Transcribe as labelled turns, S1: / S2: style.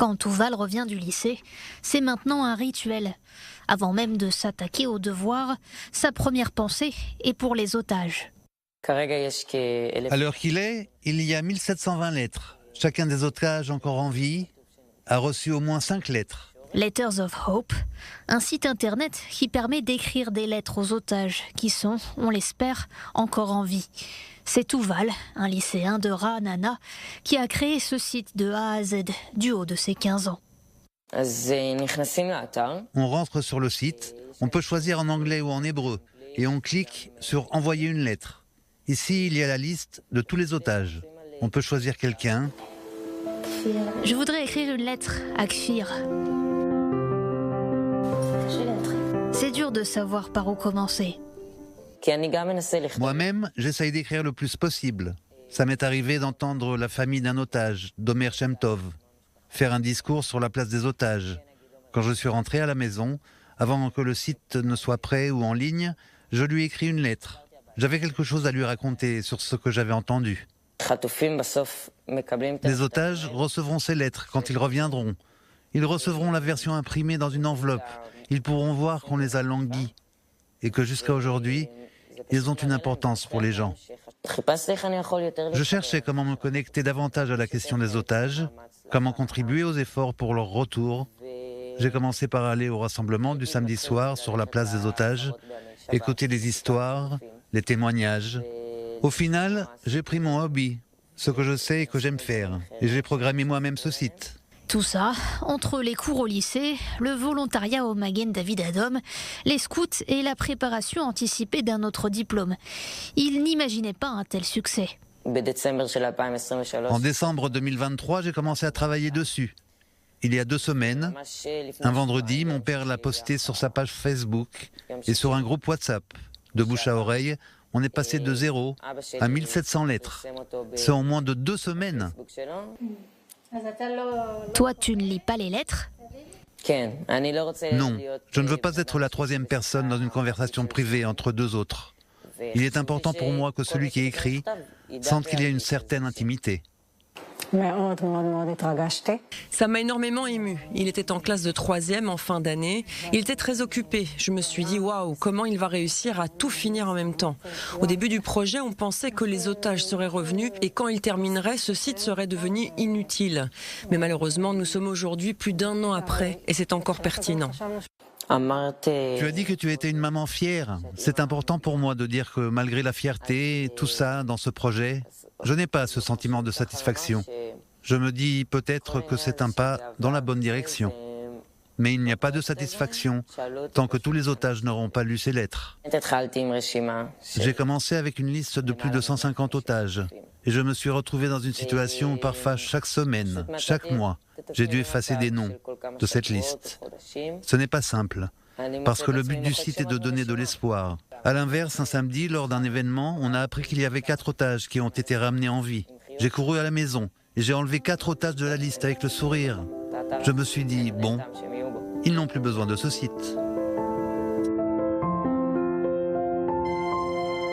S1: Quand Tuval revient du lycée, c'est maintenant un rituel. Avant même de s'attaquer aux devoirs, sa première pensée est pour les otages.
S2: À l'heure qu'il est, il y a 1720 lettres. Chacun des otages encore en vie a reçu au moins 5 lettres.
S1: Letters of Hope, un site internet qui permet d'écrire des lettres aux otages qui sont, on l'espère, encore en vie. C'est Tuval, un lycéen de Ra'anana, qui a créé ce site de A à Z du haut de ses 15 ans.
S2: On rentre sur le site, on peut choisir en anglais ou en hébreu, et on clique sur « Envoyer une lettre ». Ici, il y a la liste de tous les otages. On peut choisir quelqu'un.
S1: Je voudrais écrire une lettre à Kfir. C'est dur de savoir par où commencer.
S2: Moi-même, j'essaye d'écrire le plus possible. Ça m'est arrivé d'entendre la famille d'un otage, d'Omer Shem Tov, faire un discours sur la place des otages. Quand je suis rentré à la maison, avant que le site ne soit prêt ou en ligne, je lui ai écrit une lettre. J'avais quelque chose à lui raconter sur ce que j'avais entendu. Les otages recevront ces lettres quand ils reviendront. Ils recevront la version imprimée dans une enveloppe. Ils pourront voir qu'on les a languis et que jusqu'à aujourd'hui, ils ont une importance pour les gens. Je cherchais comment me connecter davantage à la question des otages, comment contribuer aux efforts pour leur retour. J'ai commencé par aller au rassemblement du samedi soir sur la place des otages, écouter les histoires, les témoignages. Au final, j'ai pris mon hobby, ce que je sais et que j'aime faire, et j'ai programmé moi-même ce site.
S1: Tout ça, entre les cours au lycée, le volontariat au Magen David Adom, les scouts et la préparation anticipée d'un autre diplôme. Il n'imaginait pas un tel succès.
S2: En décembre 2023, j'ai commencé à travailler dessus. Il y a 2 semaines, un vendredi, mon père l'a posté sur sa page Facebook et sur un groupe WhatsApp. De bouche à oreille, on est passé de 0 à 1700 lettres. C'est en moins de 2 semaines.
S1: Toi, tu ne lis pas les lettres ?
S2: Non, je ne veux pas être la 3e personne dans une conversation privée entre 2 autres. Il est important pour moi que celui qui écrit sente qu'il y a une certaine intimité.
S3: Ça m'a énormément ému. Il était en classe de 3e en fin d'année. Il était très occupé. Je me suis dit, waouh, comment il va réussir à tout finir en même temps. Au début du projet, on pensait que les otages seraient revenus et quand il terminerait, ce site serait devenu inutile. Mais malheureusement, nous sommes aujourd'hui plus d'1 an après et c'est encore pertinent.
S2: Tu as dit que tu étais une maman fière. C'est important pour moi de dire que malgré la fierté, tout ça dans ce projet, je n'ai pas ce sentiment de satisfaction. Je me dis peut-être que c'est un pas dans la bonne direction. Mais il n'y a pas de satisfaction tant que tous les otages n'auront pas lu ces lettres. J'ai commencé avec une liste de plus de 150 otages. Et je me suis retrouvé dans une situation où parfois chaque semaine, chaque mois, j'ai dû effacer des noms de cette liste. Ce n'est pas simple, parce que le but du site est de donner de l'espoir. À l'inverse, un samedi, lors d'un événement, on a appris qu'il y avait 4 otages qui ont été ramenés en vie. J'ai couru à la maison et j'ai enlevé 4 otages de la liste avec le sourire. Je me suis dit, bon, ils n'ont plus besoin de ce site.